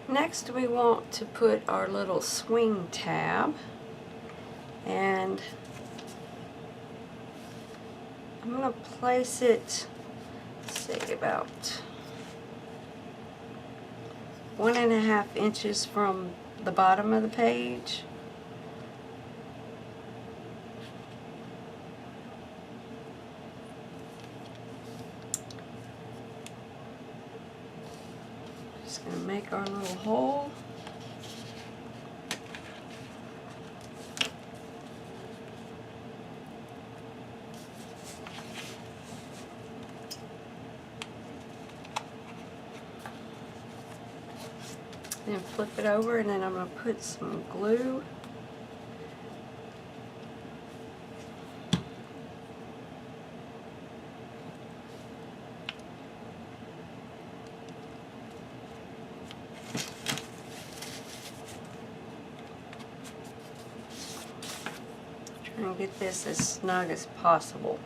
Next we want to put our little swing tab, and I'm going to place it, say about 1.5 inches from the bottom of the page. Just going to make our little hole. Then flip it over, and then I'm going to put some glue. Try and get this as snug as possible.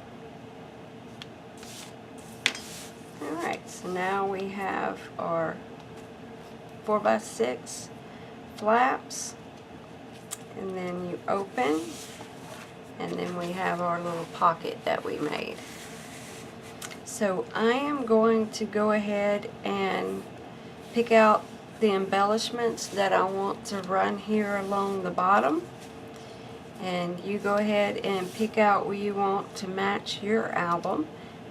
Alright, so now we have our 4x6 flaps, and then you open, and then we have our little pocket that we made. So I am going to go ahead and pick out the embellishments that I want to run here along the bottom, and you go ahead and pick out what you want to match your album,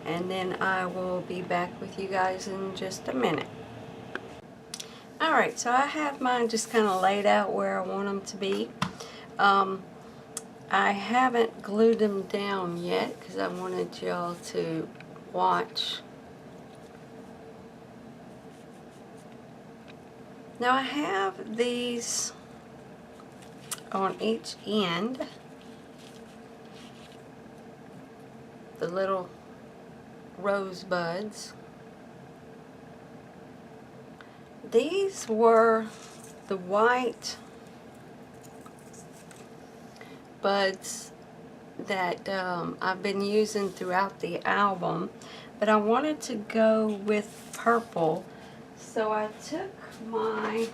and then I will be back with you guys in just a minute. Alright, so I have mine just kind of laid out where I want them to be. I haven't glued them down yet because I wanted y'all to watch. Now I have these on each end, the little rosebuds. These were the white buds that I've been using throughout the album, but I wanted to go with purple, so I took my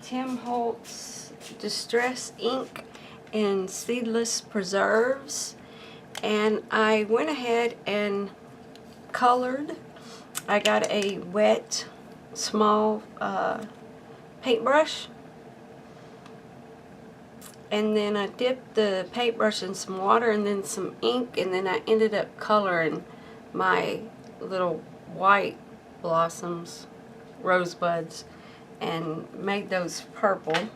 Tim Holtz Distress Ink in Seedless Preserves, and I went ahead and colored. I got a wet, small paintbrush, and then I dipped the paintbrush in some water and then some ink, and then I ended up coloring my little white blossoms, rosebuds, and made those purple.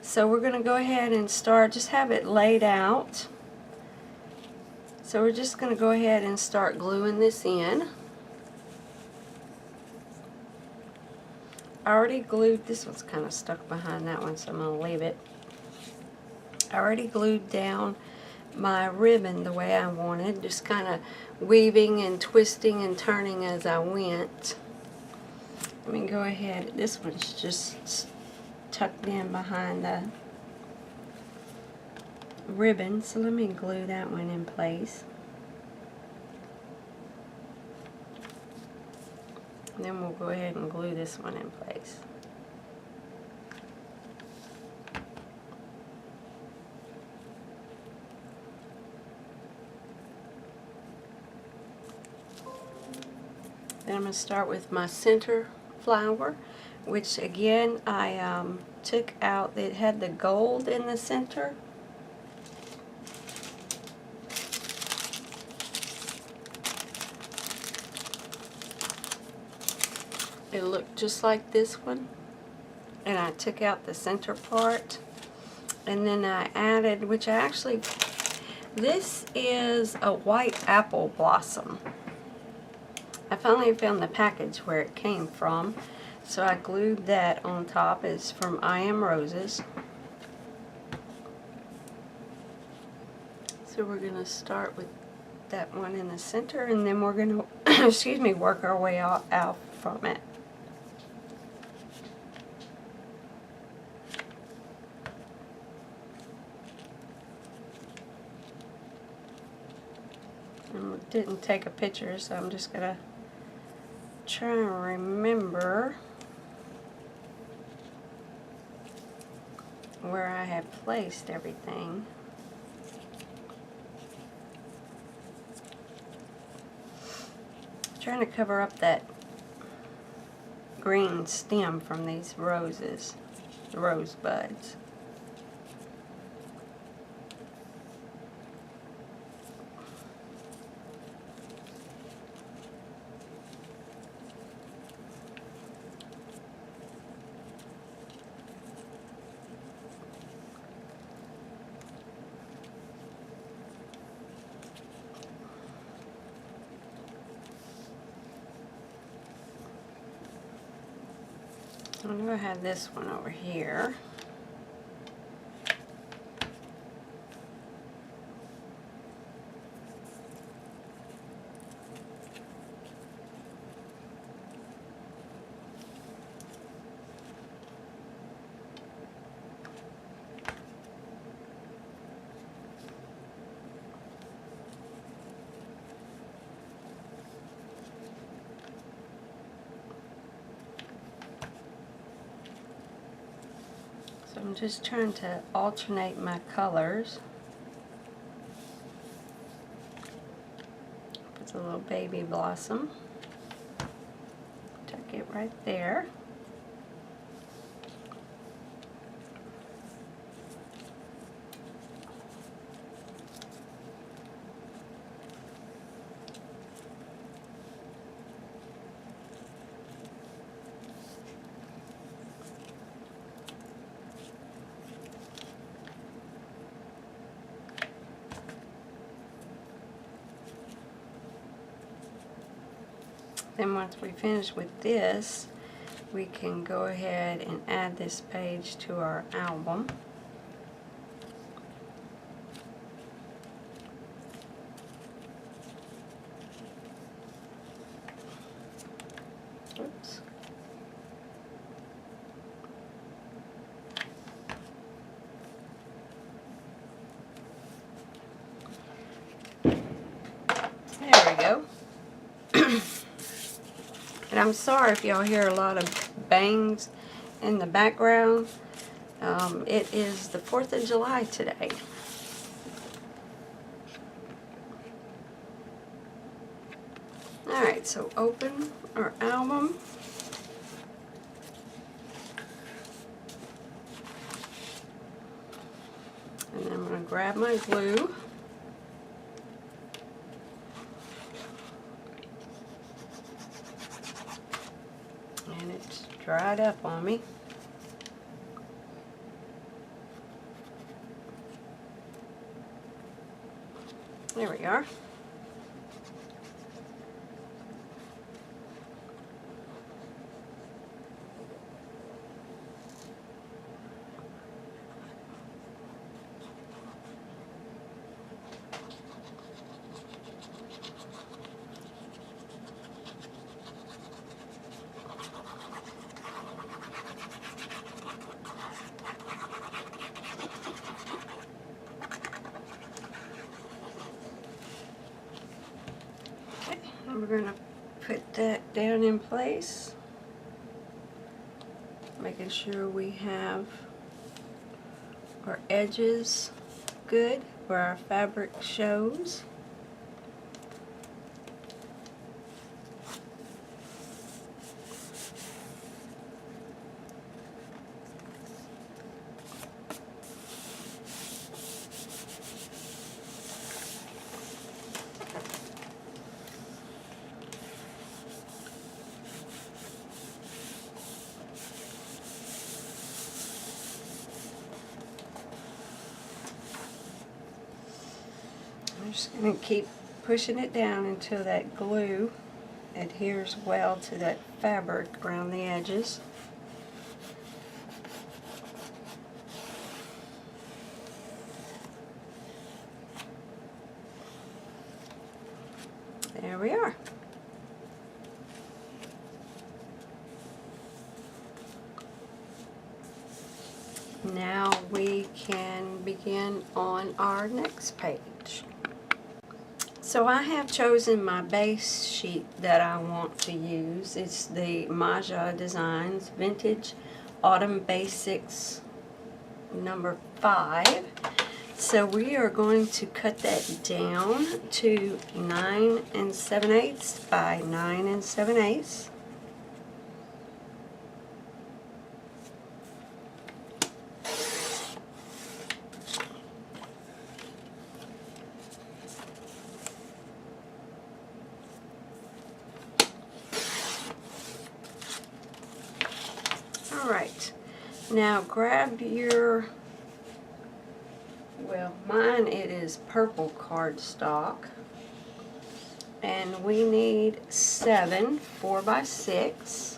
So we're going to go ahead and start, just have it laid out. So we're just going to go ahead and start gluing this in. I already glued, this one's kind of stuck behind that one, so I'm going to leave it. I already glued down my ribbon the way I wanted, just kind of weaving and twisting and turning as I went. Let me go ahead, this one's just tucked in behind the ribbon, so let me glue that one in place. And then we'll go ahead and glue this one in place. Then I'm going to start with my center flower, which again I took out, it had the gold in the center. It looked just like this one, and I took out the center part, and then I added, which I actually, this is a white apple blossom. I finally found the package where it came from, so I glued that on top. It's from I Am Roses. So we're going to start with that one in the center, and then we're going to, excuse me, work our way out from it. And didn't take a picture, so I'm just going to try and remember where I had placed everything. Trying to cover up that green stem from these roses, the rose buds. I know I have this one over here. So I'm just trying to alternate my colors. Put a little baby blossom. Tuck it right there. Then once we finish with this, we can go ahead and add this page to our album. Oops. There we go. And I'm sorry if y'all hear a lot of bangs in the background. It is the 4th of July today. Alright, so open our album. And then I'm going to grab my glue. And it's dried up on me. There we are. And we're going to put that down in place, making sure we have our edges good where our fabric shows. I'm just going to keep pushing it down until that glue adheres well to that fabric around the edges. There we are. Now we can begin on our next page. So I have chosen my base sheet that I want to use. It's the Maja Designs Vintage Autumn Basics number 5. So we are going to cut that down to 9 7/8 by 9 7/8. Alright, now grab your, well, mine it is purple cardstock, and we need 7 4x6.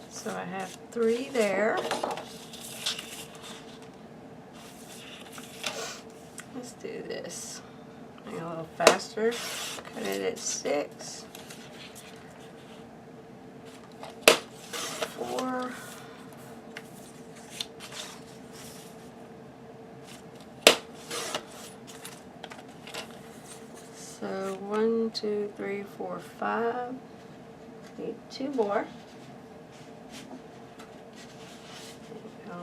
So I have 3 there. Let's do this. Make it a little faster. Cut it at 6. 4. So 1, 2, 3, 4, 5. Need 2 more.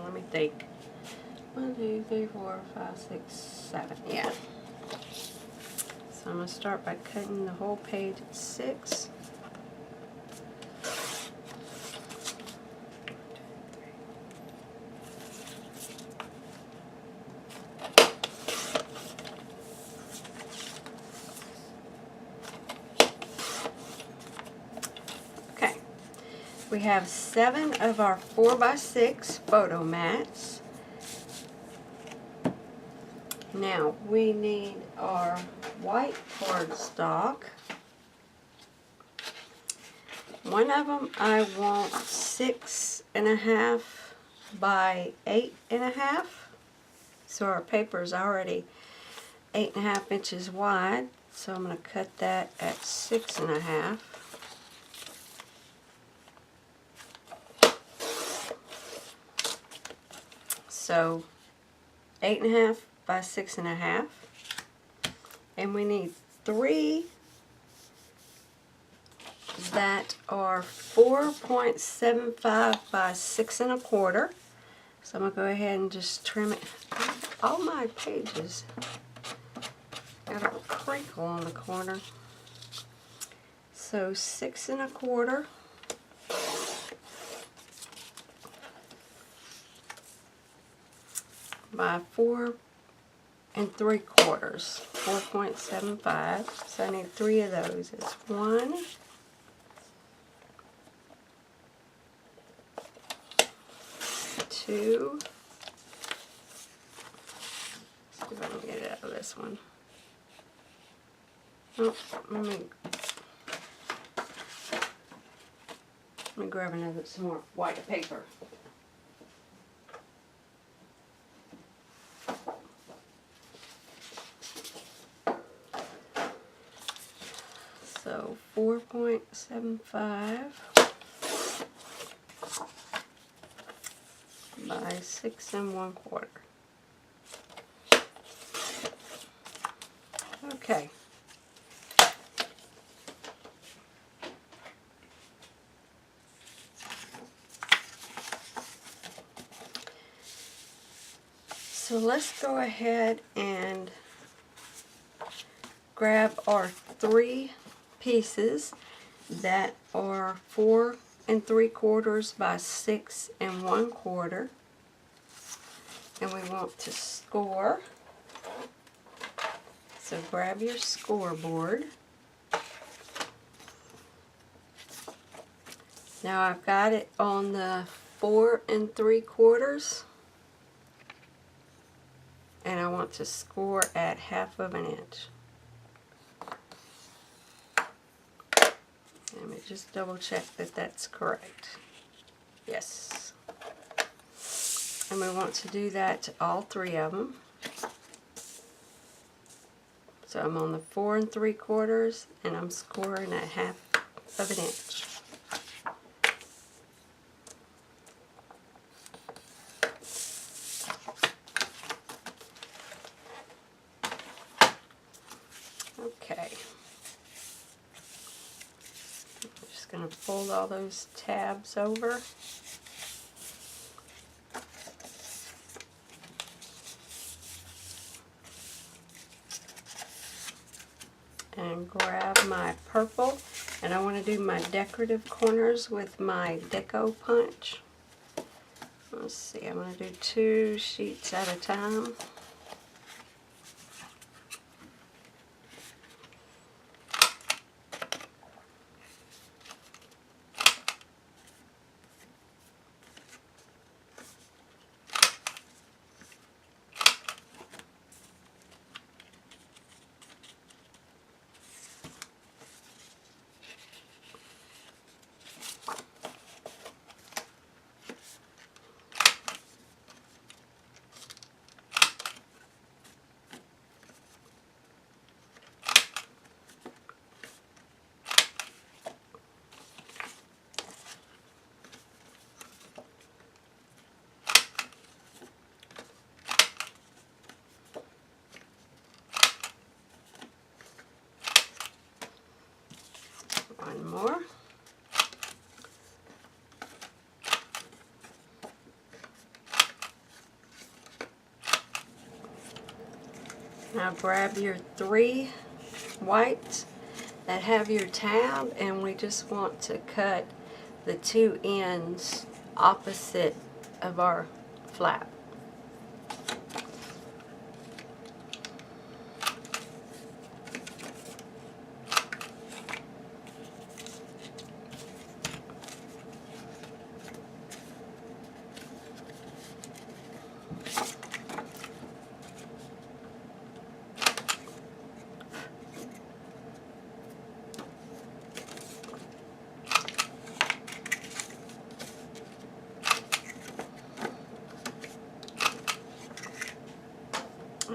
Let me think. 1, 2, 3, 4, 5, 6, 7. Yeah. So I'm going to start by cutting the whole page at 6. Okay. We have 7 of our 4x6 photo mats. Now we need our white cardstock. One of them I want 6.5 by 8.5. So our paper is already 8.5 inches wide. So I'm going to cut that at 6.5. So 8.5 by 6.5, and we need 3 that are 4.75 by 6 1/4. So I'm gonna go ahead and just trim it. All my pages got a crinkle on the corner. So 6 1/4. By 4 3/4, 4.75. So I need 3 of those. It's 1, 2. See if I can get it out of this one. Oh, let me grab some more white paper. So 4.75 by 6 1/4. Okay. So let's go ahead and grab our 3 pieces that are 4 3/4 by 6 1/4, and we want to score. So grab your scoreboard. Now I've got it on the 4 3/4, and I want to score at 1/2 inch. Let me just double check that that's correct. Yes. And we want to do that to all 3 of them. So I'm on the 4 3/4, and I'm scoring at 1/2 inch. Okay. I'm just going to fold all those tabs over. And grab my purple, and I want to do my decorative corners with my Deco Punch. Let's see, I'm going to do 2 sheets at a time. One more. Now grab your 3 whites that have your tab, and we just want to cut the 2 ends opposite of our flap.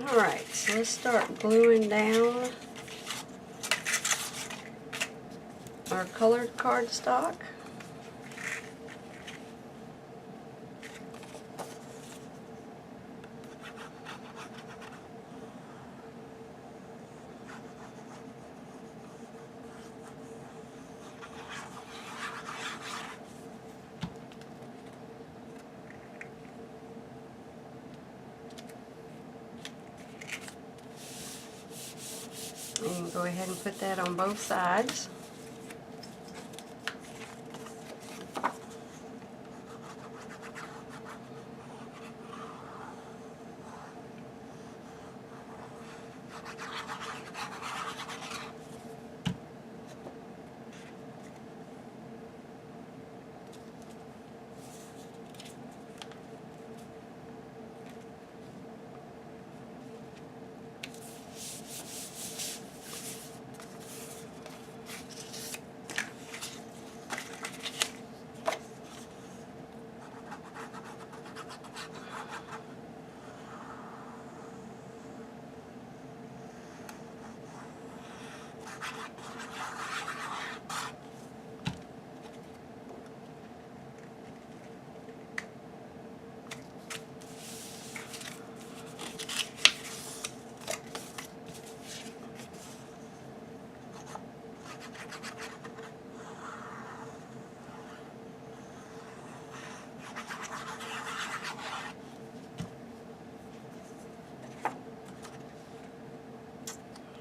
Alright, so let's start gluing down our colored cardstock. And go ahead and put that on both sides.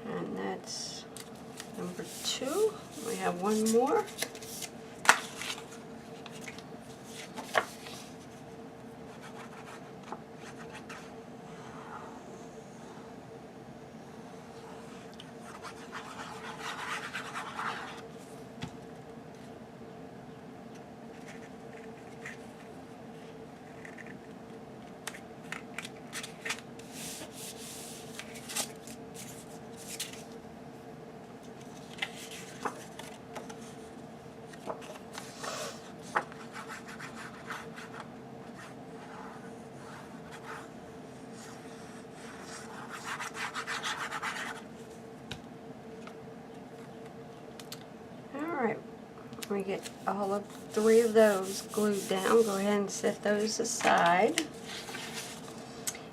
And that's number 2. We have one more. we get all of 3 of those glued down. Go ahead and set those aside.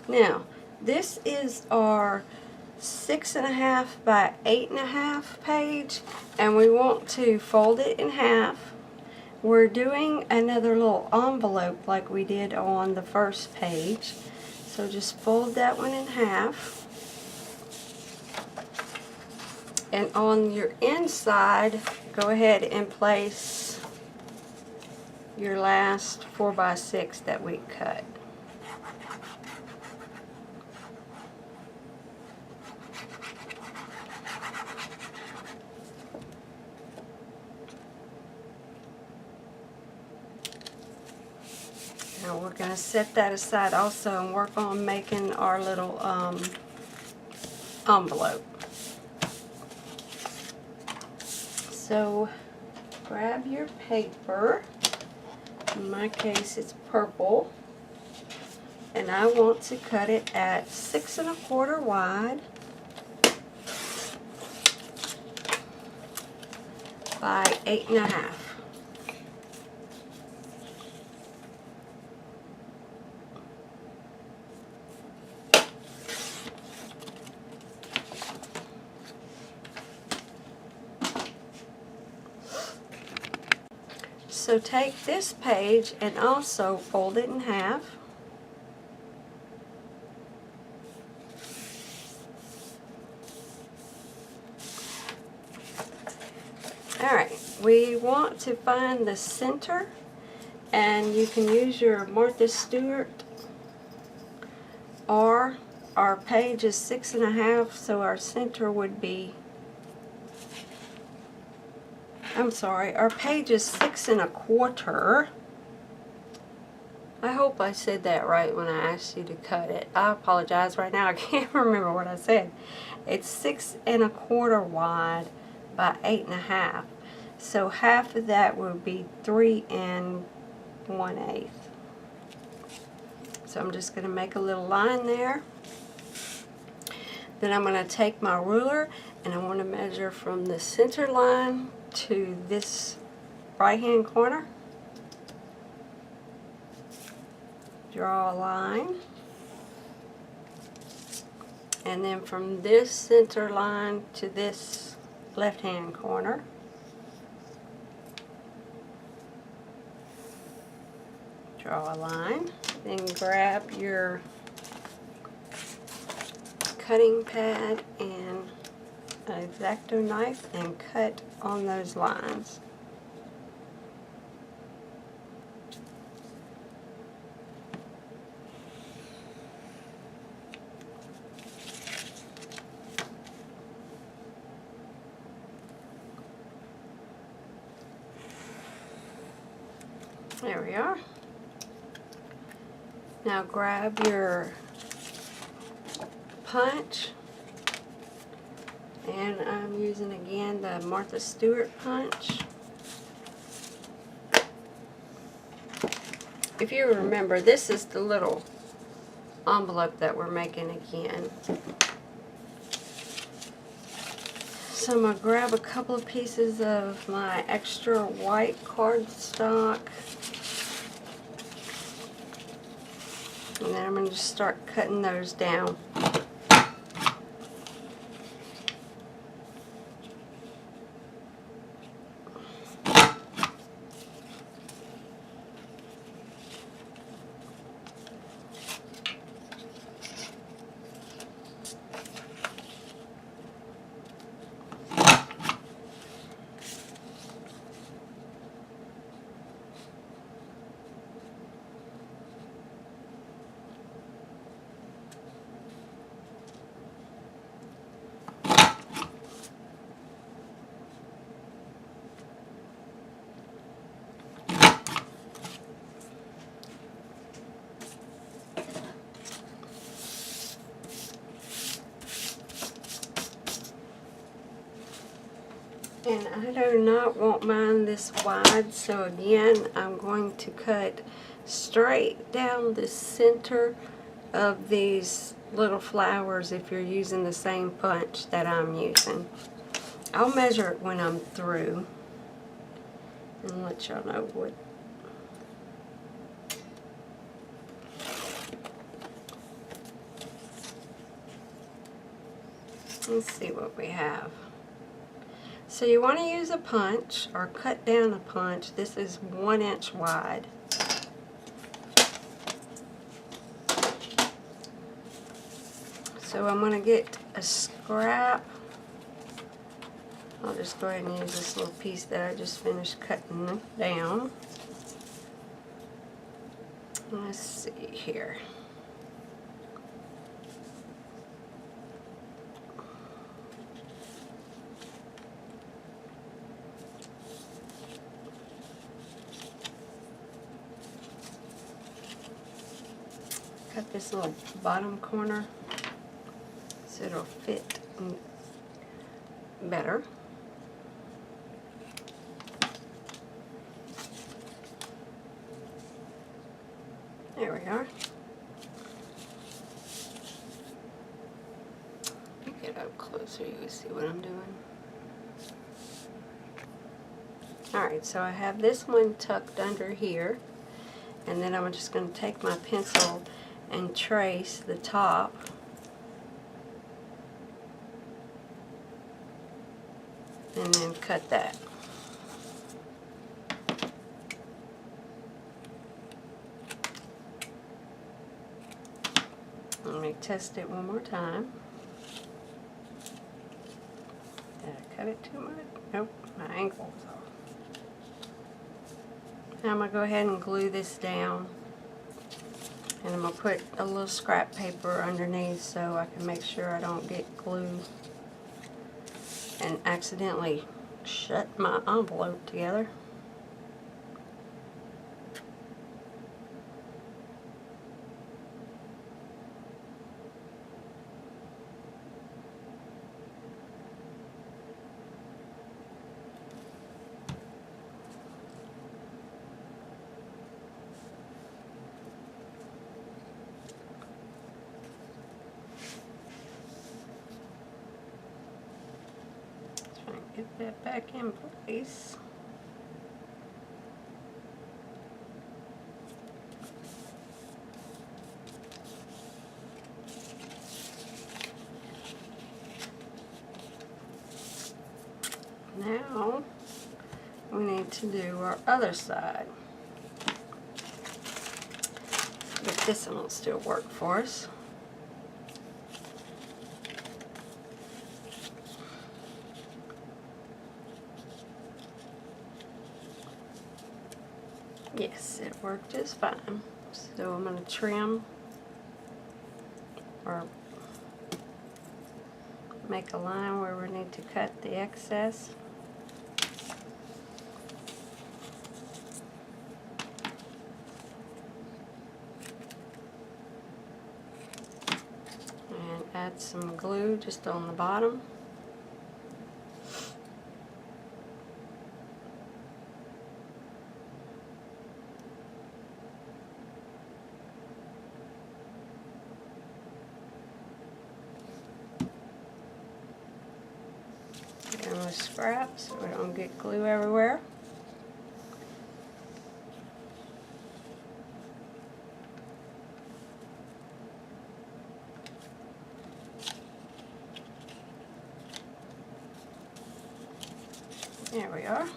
Now, this is our 6.5 by 8.5 page, and we want to fold it in half. We're doing another little envelope like we did on the first page. So just fold that one in half. And on your inside, go ahead and place your last 4 by 6 that we cut. Now we're going to set that aside also and work on making our little envelope. So grab your paper. In my case it's purple, and I want to cut it at 6 1/4 wide by 8.5. So take this page and also fold it in half. Alright, we want to find the center, and you can use your Martha Stewart, or our page is 6.5, so our center would be, I'm sorry, our page is 6 1/4. I hope I said that right when I asked you to cut it. I apologize right now, I can't remember what I said. It's 6 1/4 wide by 8.5. So half of that would be 3 1/8. So I'm just going to make a little line there. Then I'm going to take my ruler and I want to measure from the center line to this right hand corner. Draw a line, and then from this center line to this left hand corner, draw a line, then grab your cutting pad and an X-Acto knife and cut on those lines. There we are. Now grab your punch, and I'm using again the Martha Stewart punch. If you remember, this is the little envelope that we're making again. So I'm going to grab a couple of pieces of my extra white cardstock, and then I'm going to just start cutting those down. And I do not want mine this wide, so again I'm going to cut straight down the center of these little flowers if you're using the same punch that I'm using. I'll measure it when I'm through. and let y'all know what. Let's see what we have. So you want to use a punch or cut down a punch. This is 1 inch wide. So I'm going to get a scrap. I'll just go ahead and use this little piece that I just finished cutting down. Let's see here. Cut this little bottom corner so it'll fit better. There we are. Get up closer, you can see what I'm doing. Alright, so I have this one tucked under here, and then I'm just going to take my pencil and trace the top. And then cut that. Let me test it one more time. Did I cut it too much? Nope, my angle was off. Now I'm going to go ahead and glue this down. And I'm going to put a little scrap paper underneath so I can make sure I don't get glue and accidentally shut my envelope together. Get that back in place. Now we need to do our other side. But this one will still work for us. Yes, it worked just fine. So I'm going to trim or make a line where we need to cut the excess. And add some glue just on the bottom. And with scraps so we don't get glue everywhere. There we are.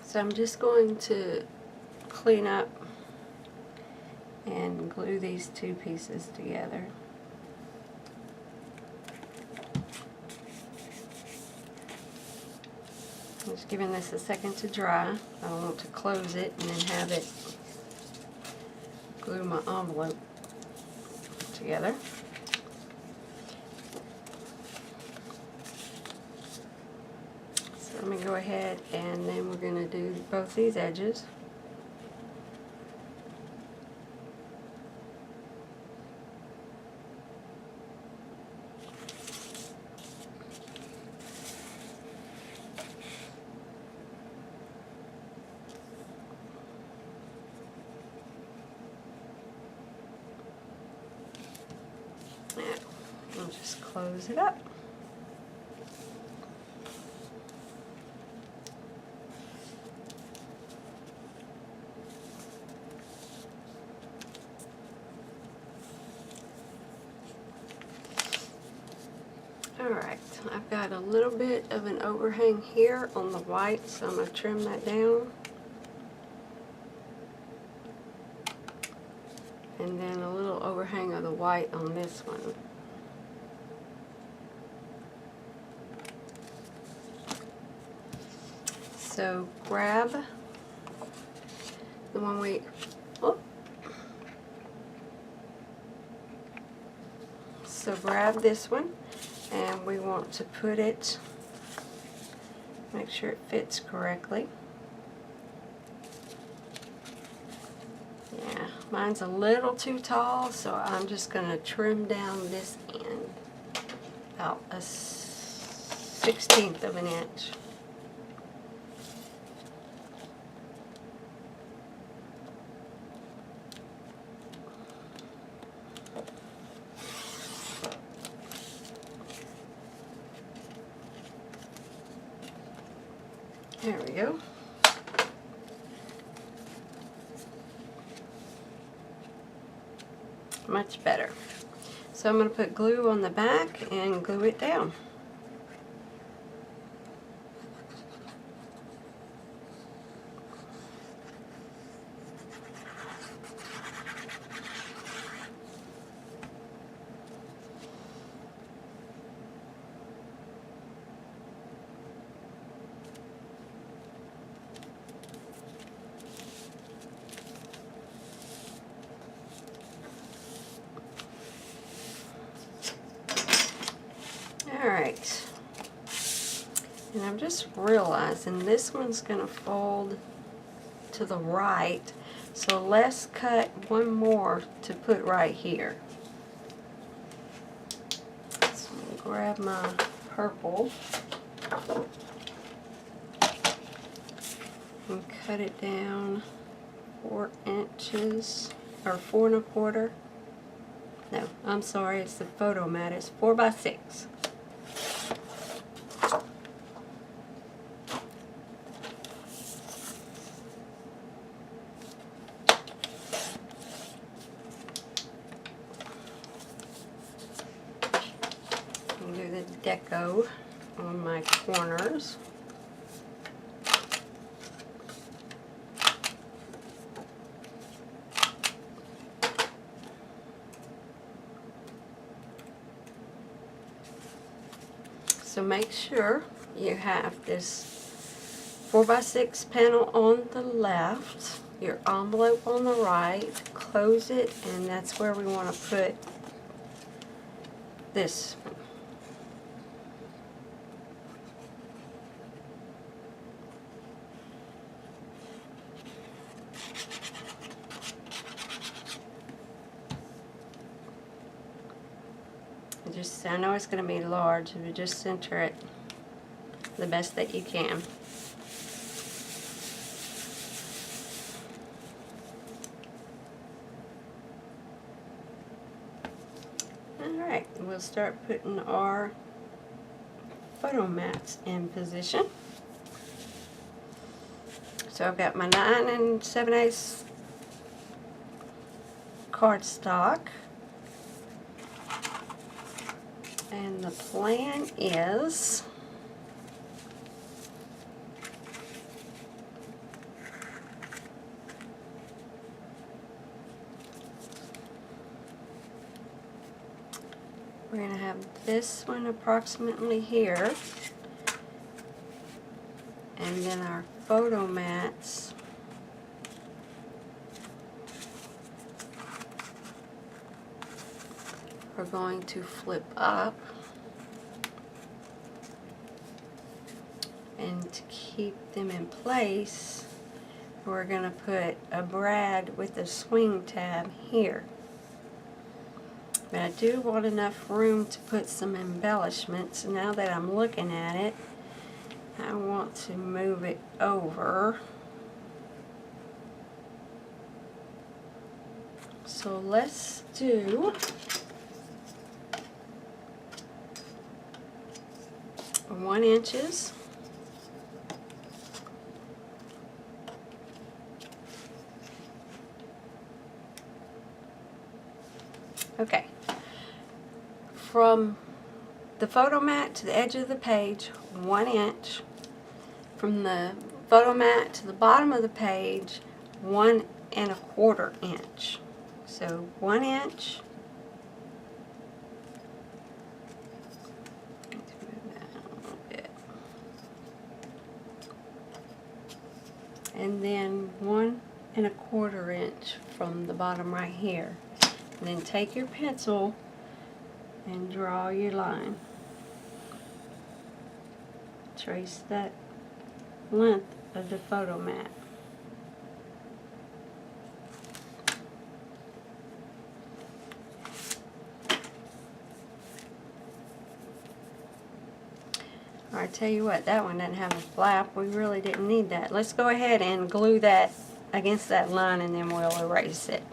So I'm just going to clean up and glue these two pieces together. I'm just giving this a second to dry. I want to close it and then have it glue my envelope together. So let me go ahead and then we're going to do both these edges. and just close it up. Alright, I've got a little bit of an overhang here on the white, so I'm going to trim that down. And then a little overhang of the white on this one. So grab the one so grab this one, and we want to put it, make sure it fits correctly. Yeah, mine's a little too tall, so I'm just going to trim down this end about a 1/16 of an inch. There we go. Much better. So I'm going to put glue on the back and glue it down. Alright, and I'm just realizing this one's going to fold to the right, so let's cut one more to put right here. So I'm going to grab my purple and cut it down 4 inches, or 4 1/4. No, I'm sorry, it's the photo mat, it's 4 by 6. Do the deco on my corners. So make sure you have this 4 by 6 panel on the left, your envelope on the right, close it, and that's where we want to put this. Just, I know it's going to be large, but just center it the best that you can. Alright, we'll start putting our photo mats in position. So I've got my 9 7/8 cardstock. And the plan is we're going to have this one approximately here, and then our photo mats are going to flip up, and to keep them in place we're going to put a brad with a swing tab here. But I do want enough room to put some embellishments. Now that I'm looking at it, I want to move it over. So let's do 1 inches. Okay. From the photo mat to the edge of the page, 1 inch. From the photo mat to the bottom of the page, 1¼ inch. So 1 inch. Let's move that a little bit. And then 1¼ inch from the bottom right here. And then take your pencil and draw your line. Trace that length of the photo mat. I tell you what, that one doesn't have a flap. We really didn't need that. Let's go ahead and glue that against that line and then we'll erase it.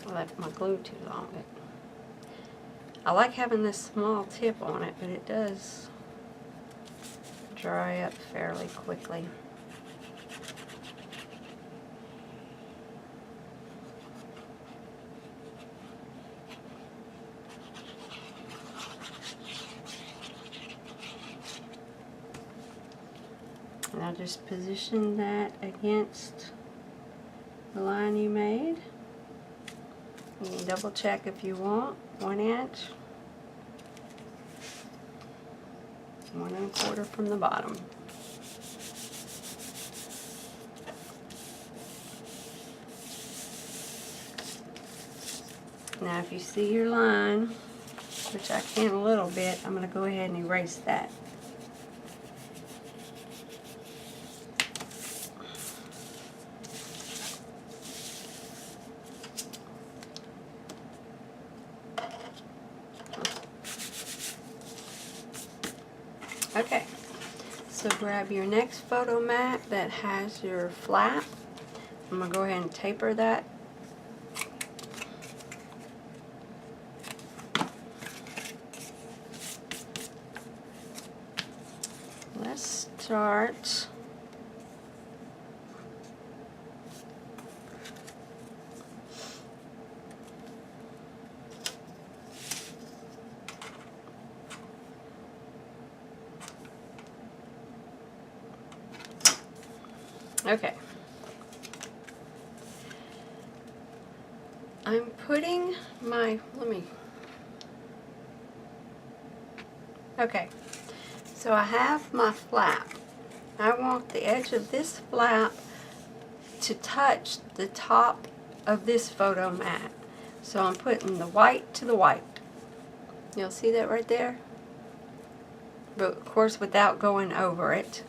I left my glue too long. I like having this small tip on it, but it does dry up fairly quickly. And I'll just position that against the line you made. You can double check if you want. 1 inch. 1¼ from the bottom. Now if you see your line, which I can a little bit, I'm going to go ahead and erase that. Okay, so grab your next photo mat that has your flap. I'm going to go ahead and taper that. Let's start okay. I'm putting my, okay, so I have my flap. I want the edge of this flap to touch the top of this photo mat. So I'm putting the white to the white. You'll see that right there? But of course without going over it.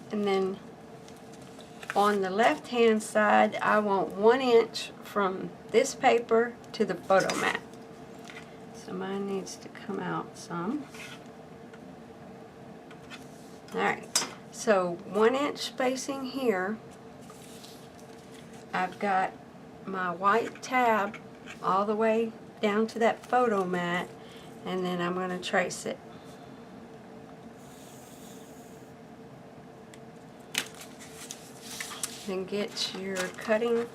And then on the left hand side, I want 1 inch from this paper to the photo mat. So mine needs to come out some. Alright, so 1 inch spacing here. I've got my white tab all the way down to that photo mat, and then I'm going to trace it. Then get your cutting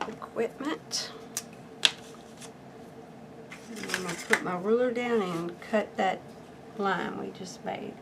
equipment. And I'm going to put my ruler down and cut that line we just made.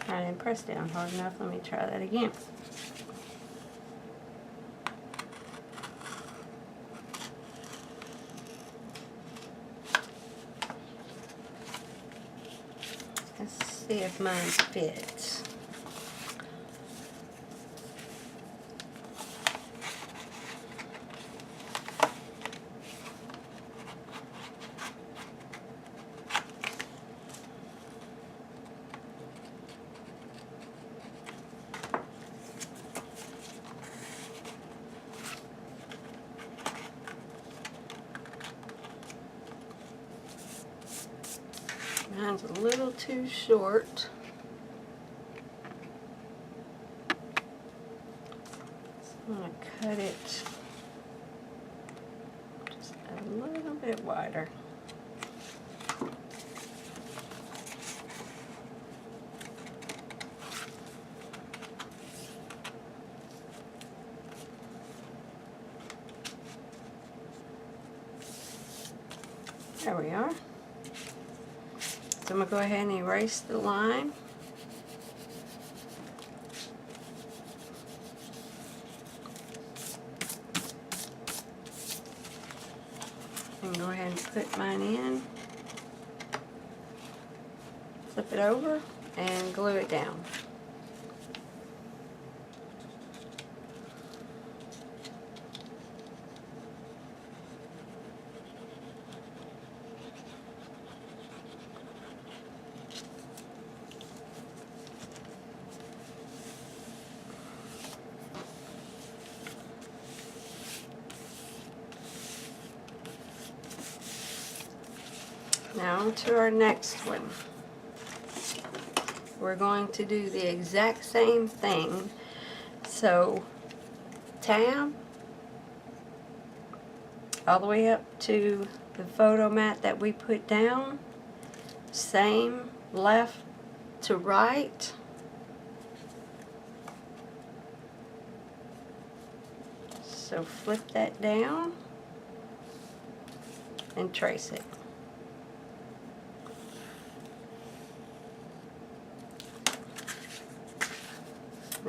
I didn't press down hard enough. Let me try that again. Let's see if mine fits. Mine's a little too short. I'm going to cut it just a little bit wider. There we are. So I'm going to go ahead and erase the line. And go ahead and put mine in. Flip it over and glue it down. Now to our next one. We're going to do the exact same thing. So tab all the way up to the photo mat that we put down. Same left to right. So flip that down and trace it.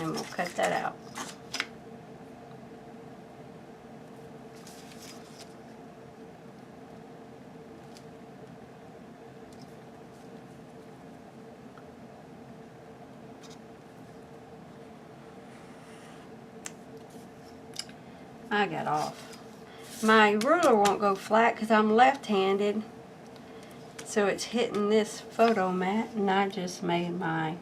And we'll cut that out. I got off. My ruler won't go flat because I'm left-handed, so it's hitting this photo mat, and I just made my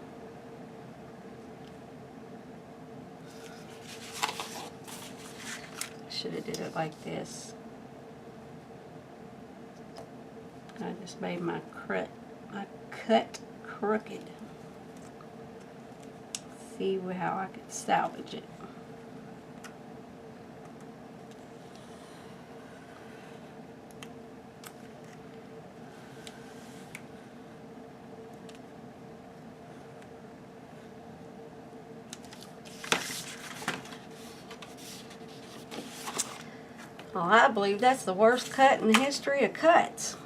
should have did it like this. I just made my cut crooked. See how I could salvage it. Well, I believe that's the worst cut in the history of cuts.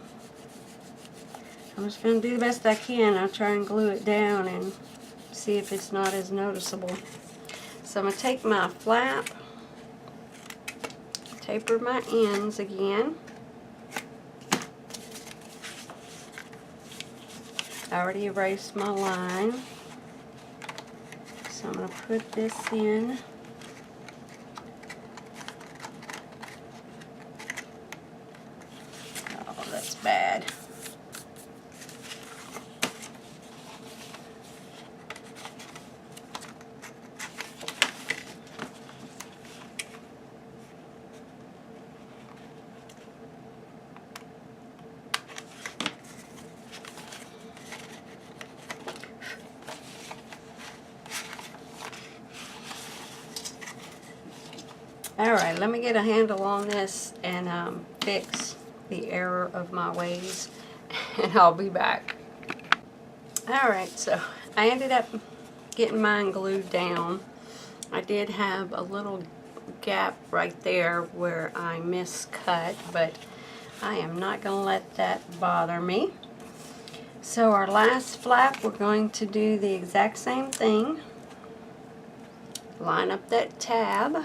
I'm just going to do the best I can. I'll try and glue it down and see if it's not as noticeable. So I'm going to take my flap, taper my ends again. I already erased my line. So I'm going to put this in. Oh, that's bad. Alright, let me get a handle on this and fix the error of my ways, and I'll be back. Alright, so I ended up getting mine glued down. I did have a little gap right there where I miscut, but I am not going to let that bother me. So our last flap, we're going to do the exact same thing. Line up that tab.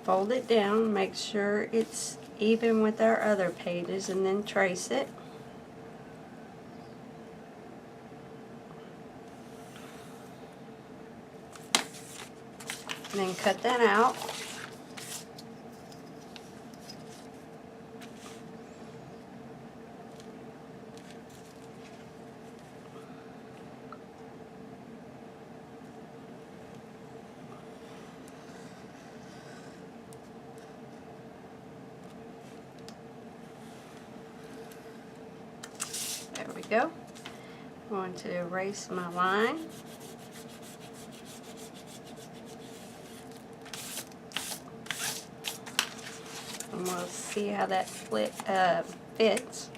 Fold it down, make sure it's even with our other pages, and then trace it. And then cut that out. There we go. I'm going to erase my line. And we'll see how that fits.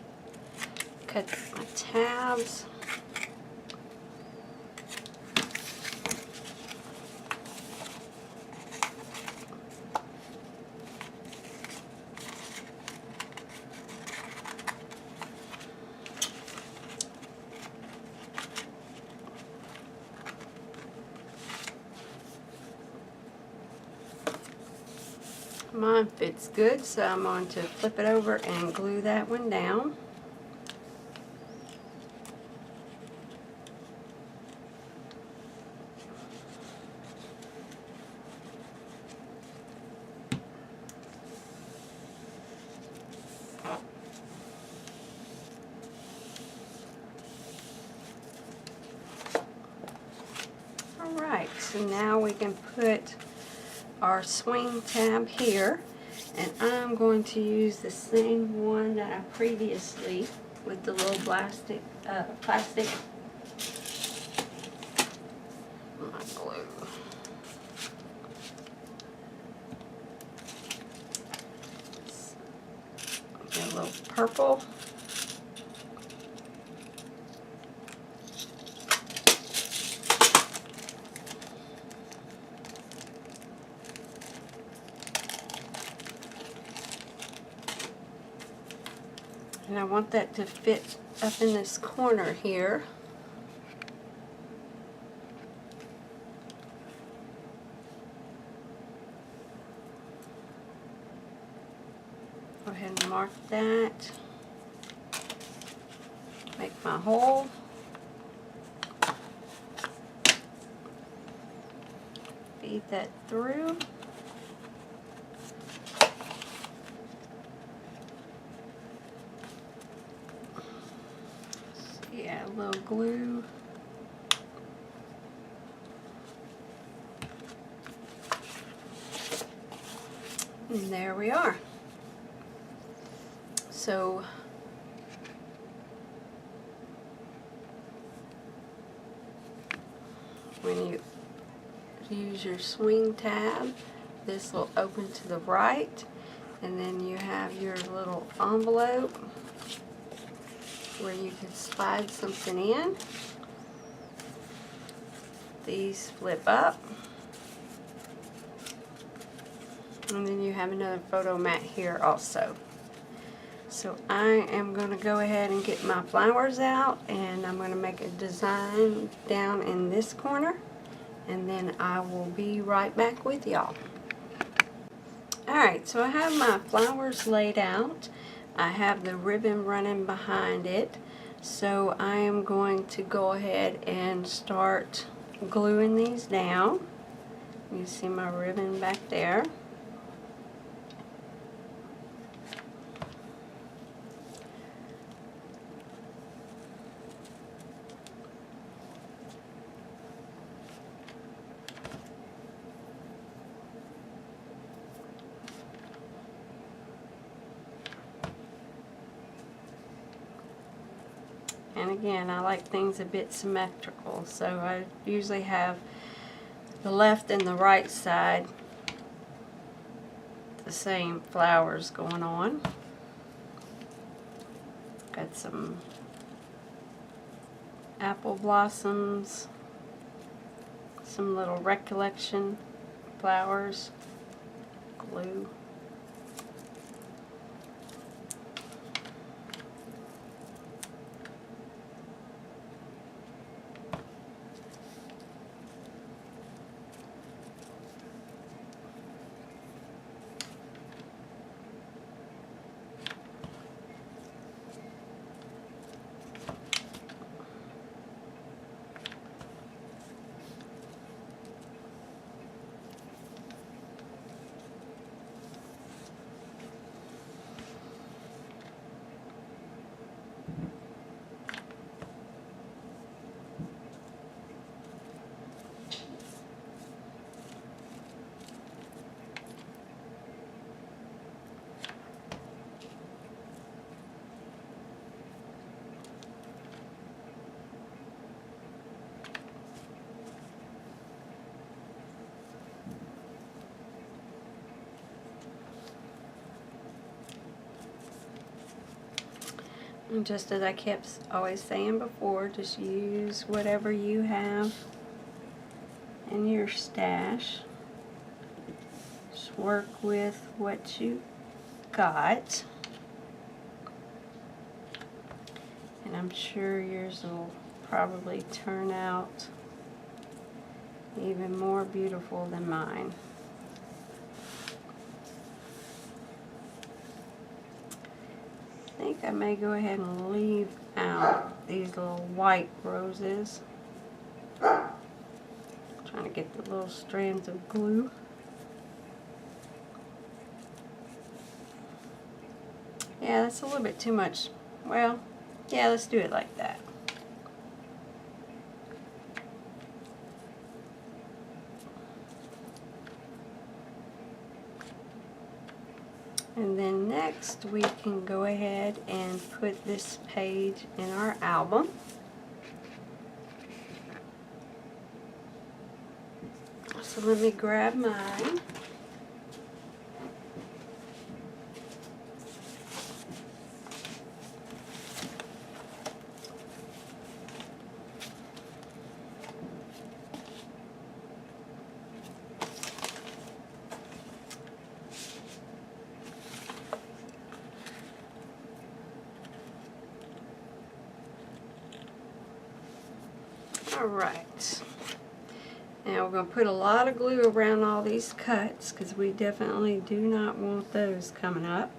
Cut my tabs. Mine fits good, so I'm going to flip it over and glue that one down. Alright, so now we can put our swing tab here, and I'm going to use the same one that I previously with the little plastic my glue. Get a little purple. And I want that to fit up in this corner here. Go ahead and mark that. Make my hole. Feed that through. Yeah, a little glue. And there we are. So when you use your swing tab, this will open to the right, and then you have your little envelope where you can slide something in. These flip up, and then you have another photo mat here also. So I am going to go ahead and get my flowers out, and I'm going to make a design down in this corner, and then I will be right back with y'all. Alright, so I have my flowers laid out. I have the ribbon running behind it, so I am going to go ahead and start gluing these down. You see my ribbon back there. And again, I like things a bit symmetrical, so I usually have the left and the right side the same flowers going on. Got some apple blossoms, some little recollection flowers, glue. And just as I kept always saying before, just use whatever you have in your stash. Just work with what you got. And I'm sure yours will probably turn out even more beautiful than mine. I think I may go ahead and leave out these little white roses. Trying to get the little strands of glue. Yeah, that's a little bit too much. Well, yeah, let's do it like that. And then next we can go ahead and put this page in our album. So let me grab mine. Alright, now we're going to put a lot of glue around all these cuts because we definitely do not want those coming up.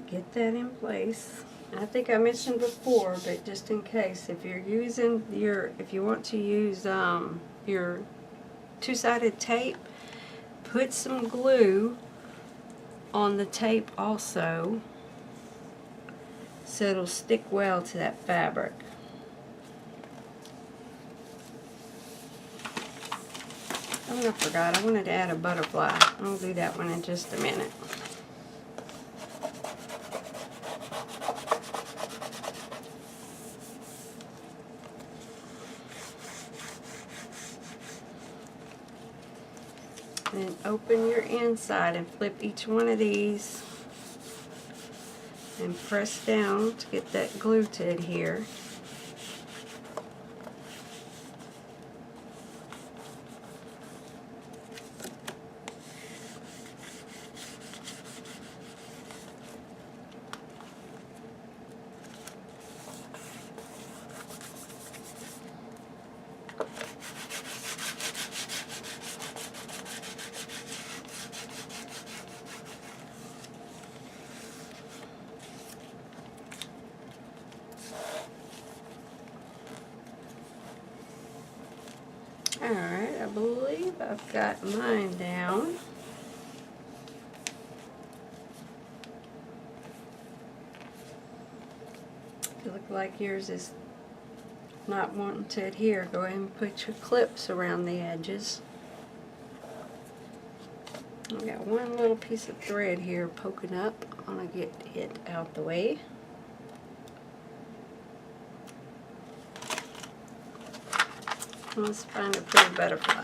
Get that in place. I think I mentioned before, but just in case, if you're using if you want to use your two-sided tape, put some glue on the tape also, so it'll stick well to that fabric. Oh, I forgot. I wanted to add a butterfly. I'll do that one in just a minute. Then open your inside and flip each one of these and press down to get that glue to adhere. Alright, I believe I've got mine down. It looks like yours is not wanting to adhere. Go ahead and put your clips around the edges. I've got one little piece of thread here poking up. I'm going to get it out the way. Let's find a pretty butterfly.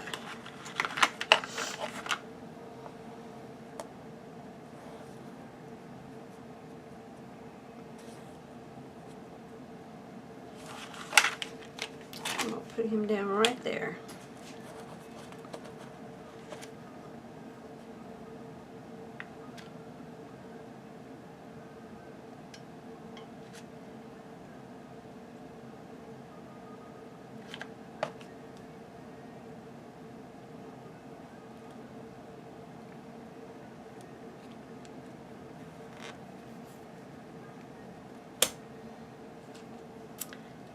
I'm going to put him down right there.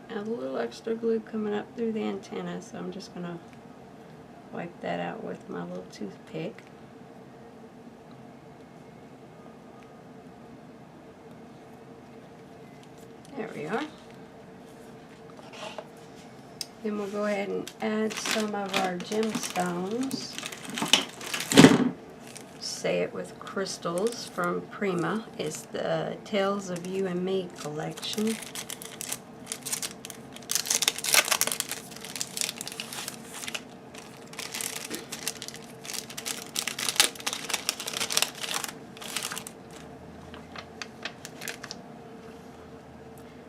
I have a little extra glue coming up through the antenna, so I'm just going to wipe that out with my little toothpick. There we are. Then we'll go ahead and add some of our gemstones. Say It With Crystals from Prima. It's the Tales of You and Me collection.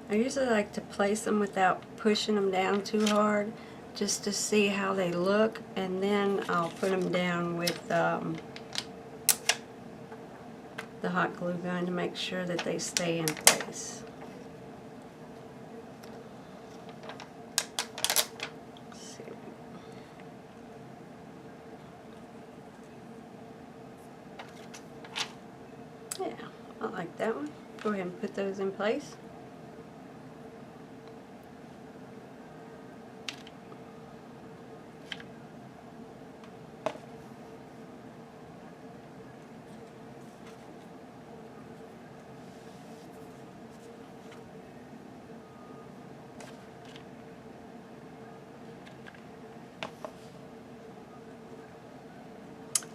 I usually like to place them without pushing them down too hard, just to see how they look, and then I'll put them down with the hot glue gun to make sure that they stay in place. Let's see. Yeah, I like that one. Go ahead and put those in place.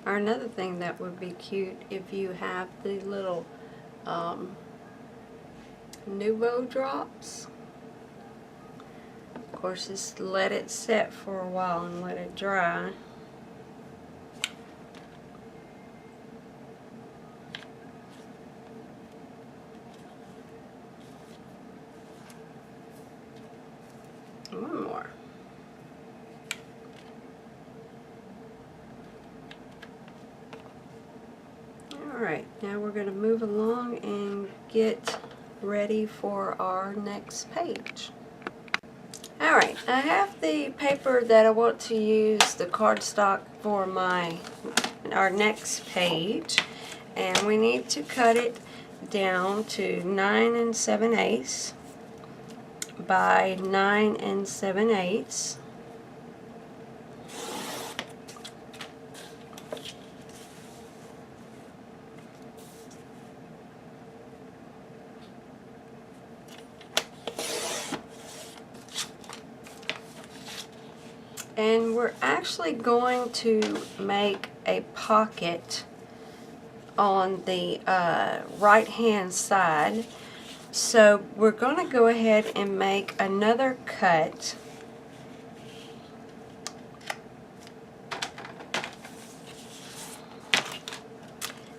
Or another thing that would be cute, if you have the little Nuvo drops. Of course, just let it set for a while and let it dry. One more. Alright, now we're going to move along and get ready for our next page. Alright, I have the paper that I want to use, the cardstock, for our next page, and we need to cut it down to 9 7/8 by 9 7/8. And we're actually going to make a pocket on the right hand side. So we're going to go ahead and make another cut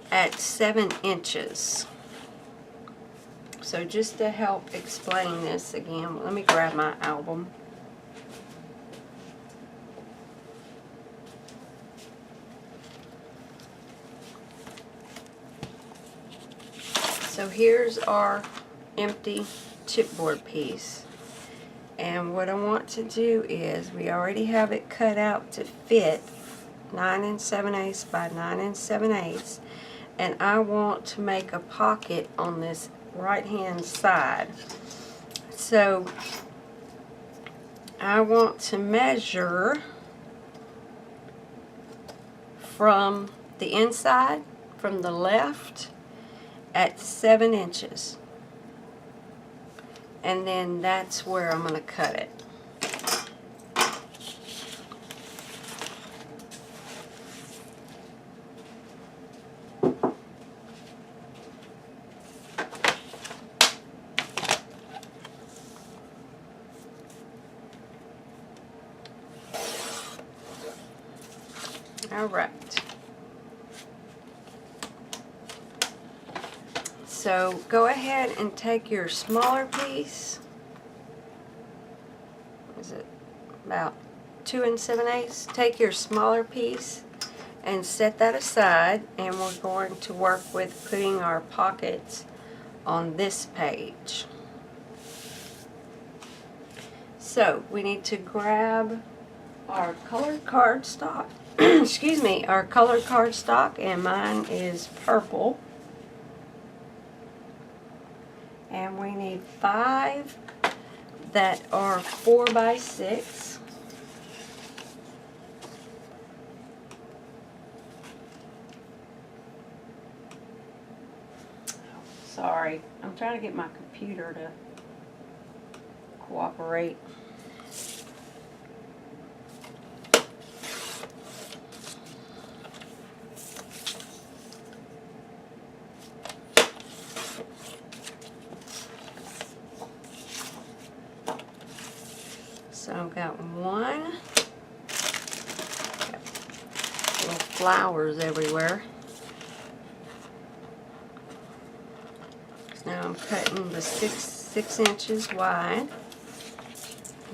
at 7 inches. So just to help explain this again, let me grab my album. So here's our empty chipboard piece, and what I want to do is, we already have it cut out to fit 9 7/8 by 9 7/8, and I want to make a pocket on this right hand side. So I want to measure from the inside, from the left, at 7 inches, and then that's where I'm going to cut it. All right. So go ahead and take your smaller piece. Is it about 2 7/8. Take your smaller piece and set that aside, and we're going to work with putting our pockets on this page. So we need to grab our colored cardstock, excuse me, our colored cardstock, and mine is purple. And we need 5 that are 4 by 6. Sorry, I'm trying to get my computer to cooperate. So I've got 1. Got little flowers everywhere. Now I'm cutting the 6 inches wide,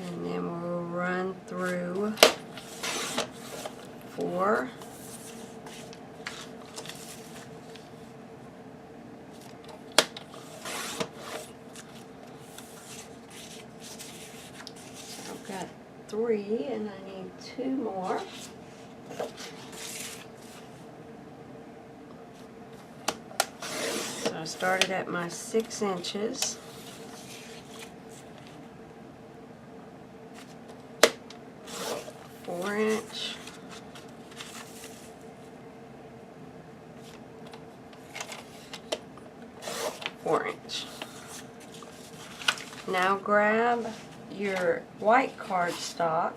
and then we'll run through 4. So I've got 3, and I need 2 more. I started at my 6 inches. Four inch. Now grab your white cardstock,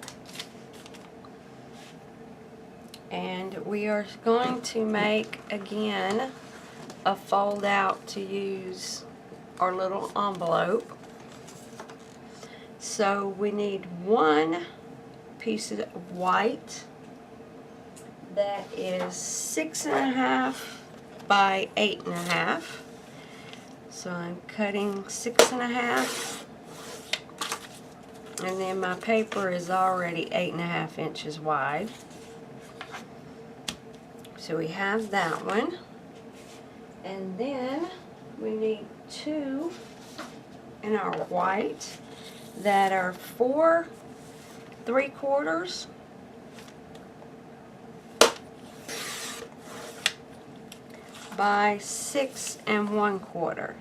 and we are going to make again a fold out to use our little envelope. So we need 1 piece of white that is 6 1/2 by 8 1/2. So I'm cutting 6 1/2, and then my paper is already 8 1/2 inches wide. So we have that one. And then we need 2 in our white that are 4 3/4 by 6 1/4.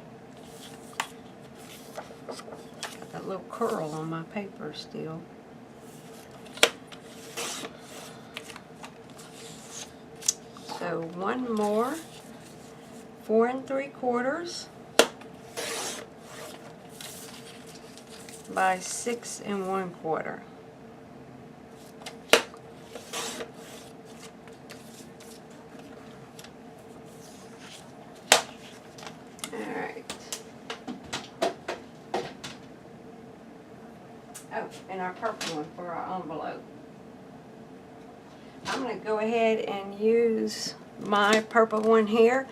Got that little curl on my paper still. So 1 more. 4 3/4 by 6 1/4. Alright. Oh, and our purple one for our envelope. I'm going to go ahead and use my purple one here.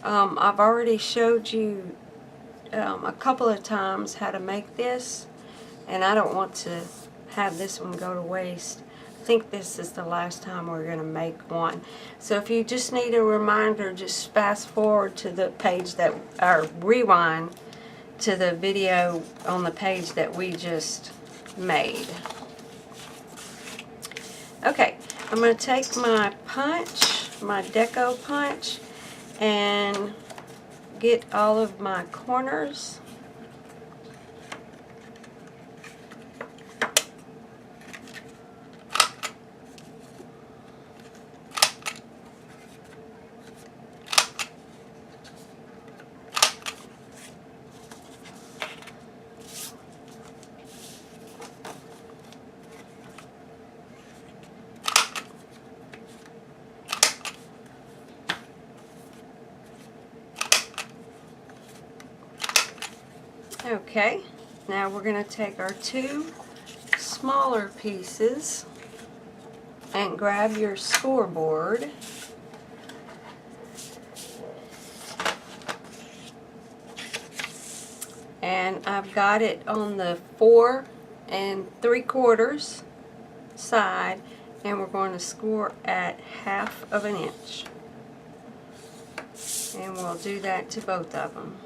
I've already showed you a couple of times how to make this, and I don't want to have this one go to waste. I think this is the last time we're going to make one. So if you just need a reminder, just fast forward to the page that, or rewind to the video on the page that we just made. Okay, I'm going to take my punch, my deco punch, and get all of my corners. Okay, now we're going to take our 2 smaller pieces and grab your scoreboard. And I've got it on the 4 3/4, side, and we're going to score at 1/2 inch. And we'll do that to both of them.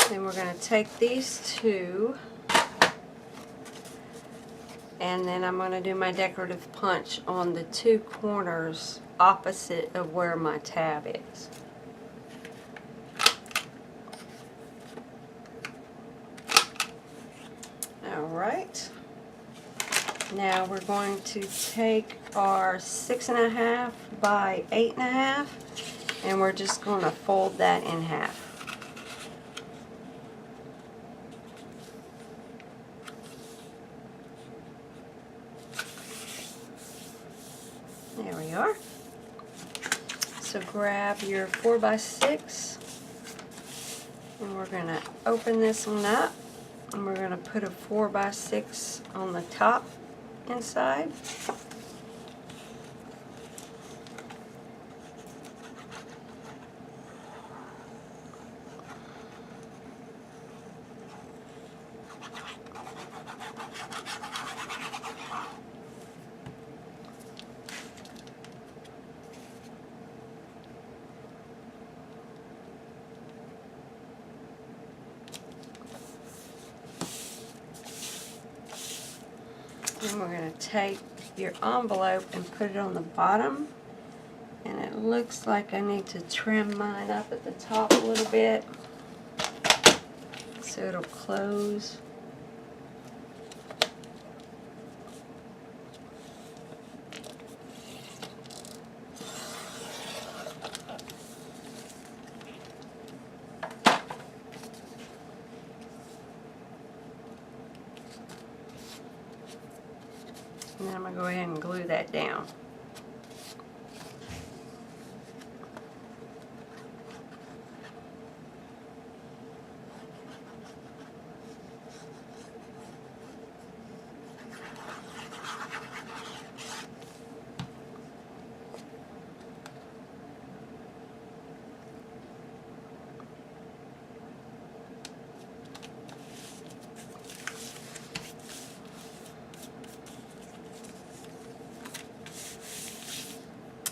Then we're going to take these two, and then I'm going to do my decorative punch on the two corners opposite of where my tab is. Alright, now we're going to take our 6.5 by 8.5, and we're just going to fold that in half. There we are. So grab your 4 by 6, and we're going to open this one up, and we're going to put a 4 by 6 on the top inside. And we're going to take your envelope and put it on the bottom, and it looks like I need to trim mine up at the top a little bit so it'll close. And then I'm going to go ahead and glue that down.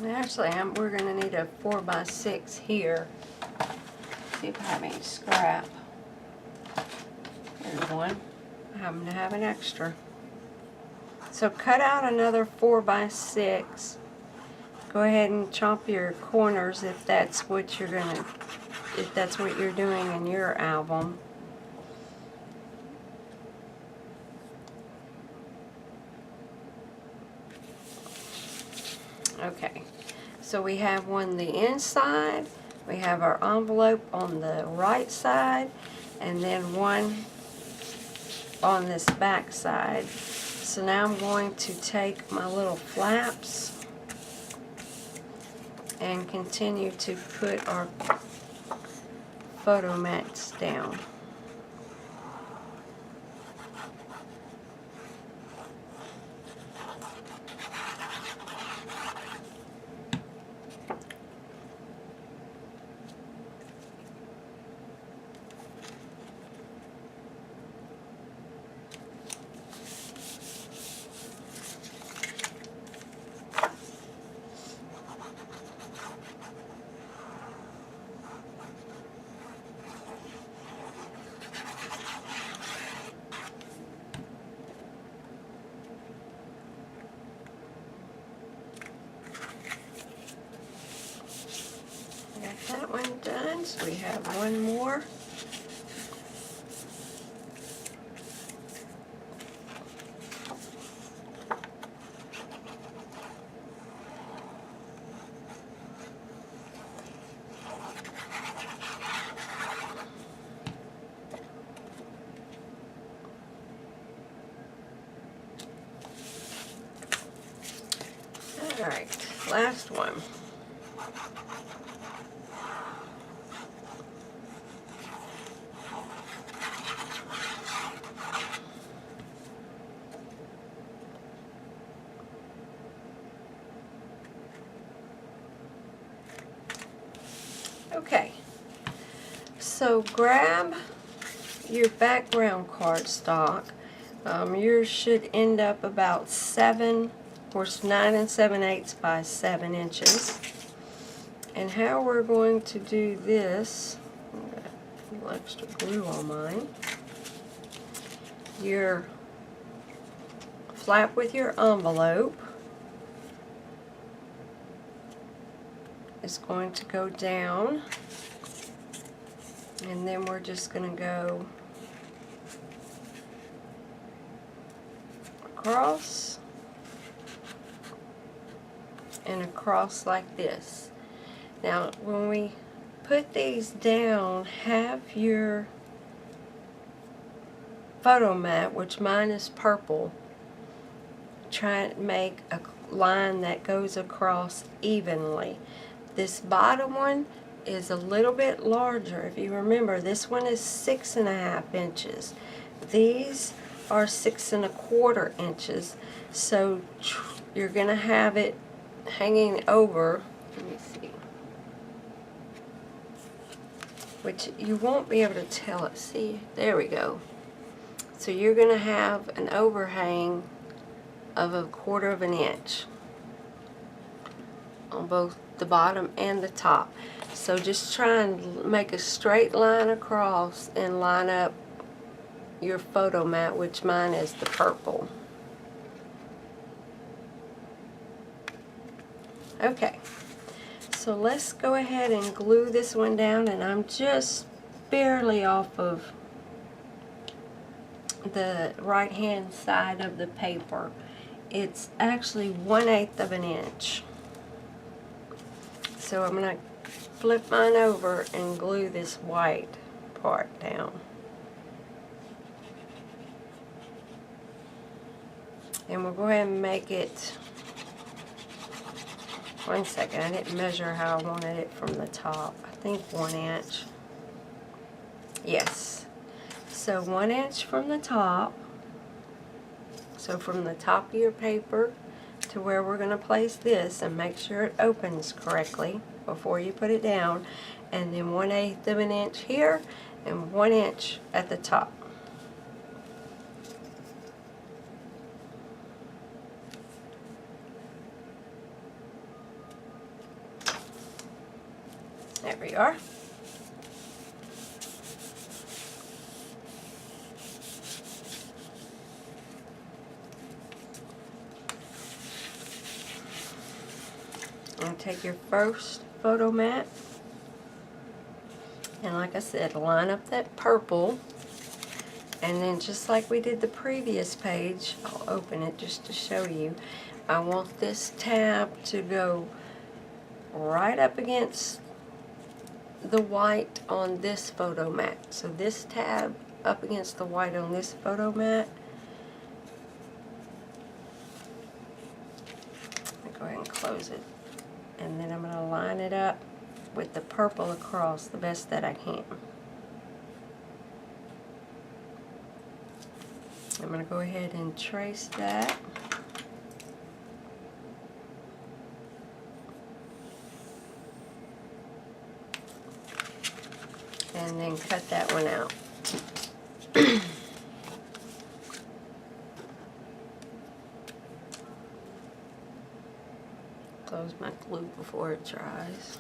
Actually, we're going to need a 4 by 6 here. See if I have any scrap. There's one. I happen to have an extra. So cut out another 4 by 6. Go ahead and chomp your corners if that's what you're doing in your album. Okay, so we have one the inside, we have our envelope on the right side, and then one on this back side. So now I'm going to take my little flaps and continue to put our photo mats down. That one done, so we have one more. All right, last one. Okay, so grab your background cardstock, yours should end up about 9 7/8 by 7 inches. And how we're going to do this, I've got a little extra glue on mine. Your flap with your envelope is going to go down, and then we're just going to go across and across like this. Now when we put these down, have your photo mat, which mine is purple, try and make a line that goes across evenly. This bottom one is a little bit larger. If you remember, this one is 6.5 inches. These are 6 1/4 inches. So you're going to have it hanging over, let me see, which you won't be able to tell it. See, there we go. So you're going to have an overhang of 1/4 inch on both the bottom and the top. So just try and make a straight line across and line up your photo mat, which mine is the purple. Okay, so let's go ahead and glue this one down, and I'm just barely off of the right hand side of the paper. It's actually 1/8 of an inch. So I'm going to flip mine over and glue this white part down. And we'll go ahead and make it, one second, I didn't measure how I wanted it from the top. I think 1 inch. Yes. So 1 inch from the top. So from the top of your paper to where we're going to place this, and make sure it opens correctly before you put it down. And then 1/8 of an inch here and 1 inch at the top. There we are. And take your first photo mat, and like I said, line up that purple, and then just like we did the previous page, I'll open it just to show you. I want this tab to go right up against the white on this photo mat. So this tab up against the white on this photo mat. Let me go ahead and close it. And then I'm going to line it up with the purple across the best that I can. I'm going to go ahead and trace that. And then cut that one out. Close my glue before it dries.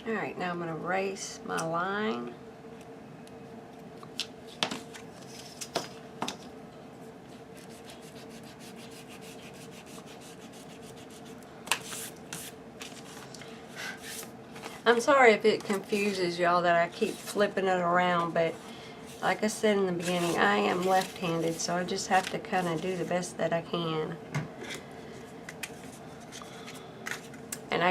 Alright, now I'm going to erase my line. I'm sorry if it confuses y'all that I keep flipping it around, but like I said in the beginning, I am left-handed, so I just have to kind of do the best that I can. And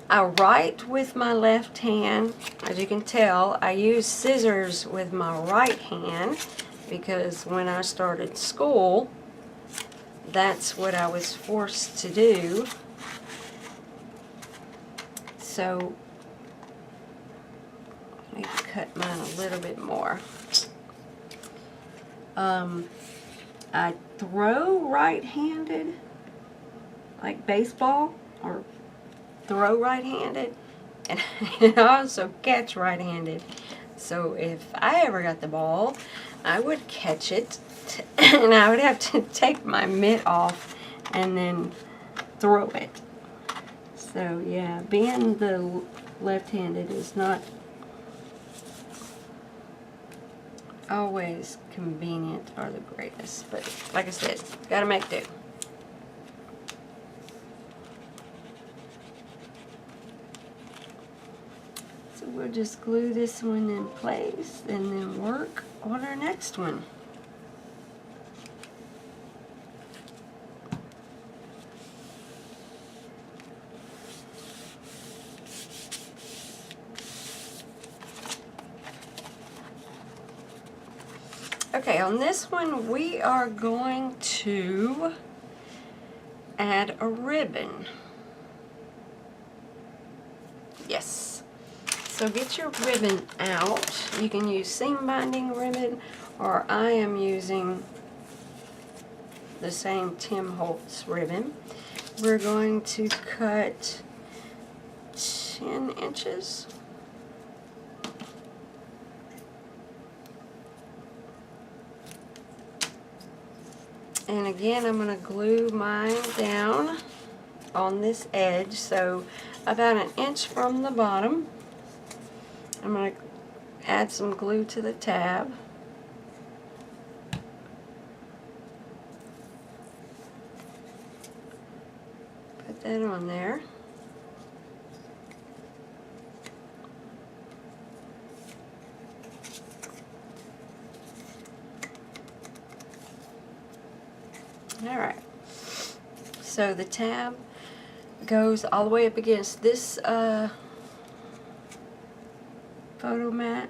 I write with my left hand. As you can tell, I use scissors with my right hand because when I started school, that's what I was forced to do. So let me cut mine a little bit more. I throw right-handed, like baseball, or throw right-handed, and I also catch right-handed. So if I ever got the ball, I would catch it, and I would have to take my mitt off and then throw it. So yeah, being the left-handed is not always convenient or the greatest, but like I said, gotta make do. So we'll just glue this one in place and then work on our next one. Okay, on this one we are going to add a ribbon. Yes. So get your ribbon out. You can use seam binding ribbon, or I am using the same Tim Holtz ribbon. We're going to cut 10 inches. And again, I'm going to glue mine down on this edge, so about 1 inch from the bottom. I'm going to add some glue to the tab. Put that on there. Alright, so the tab goes all the way up against this photo mat.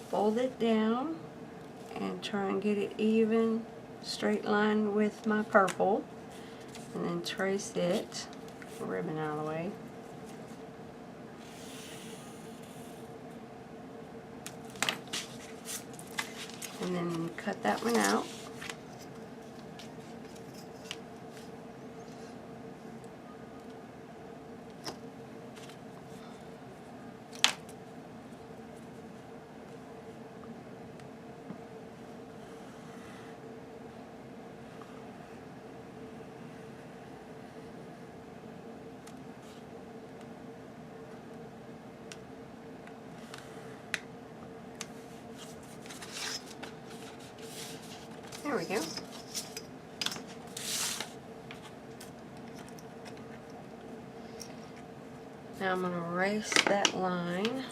Fold it down and try and get it even, straight line with my purple, and then trace it, ribbon out of the way. And then cut that one out. There we go. Now I'm going to erase that line.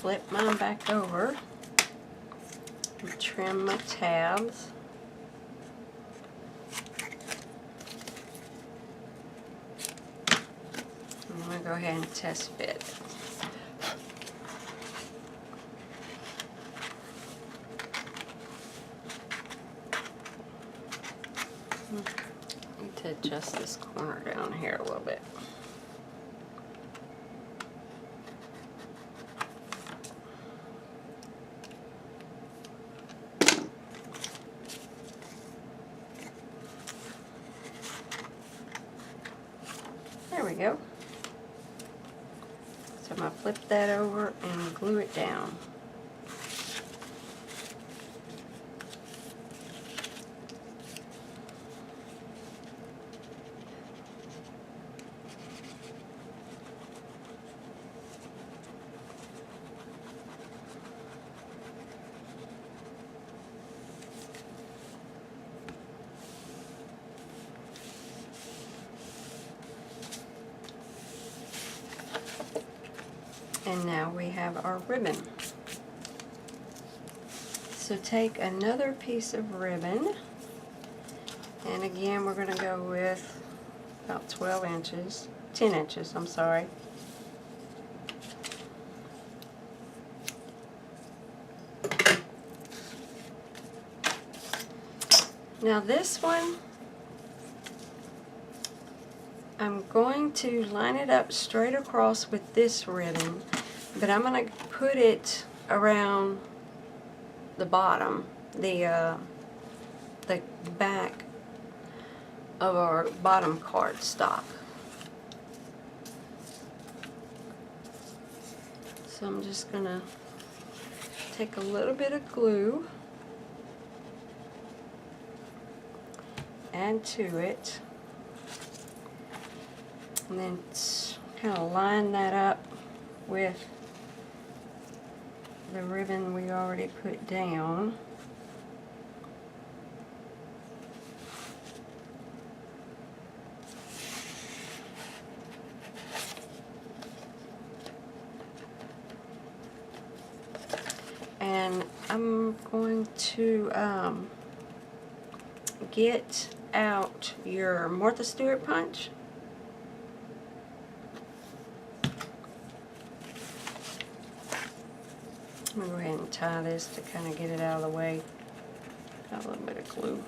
Flip mine back over and trim my tabs. I'm going to go ahead and test fit. Need to adjust this corner down here a little bit. There we go. So I'm going to flip that over and glue it down. And now we have our ribbon. So take another piece of ribbon, and again we're going to go with about 12 inches, 10 inches, I'm sorry. Now this one, I'm going to line it up straight across with this ribbon, but I'm going to put it around the bottom, the back of our bottom cardstock. So I'm just going to take a little bit of glue, add to it, and then kind of line that up with the ribbon we already put down. And I'm going to get out your Martha Stewart punch. I'm going to go ahead and tie this to kind of get it out of the way. Got a little bit of glue.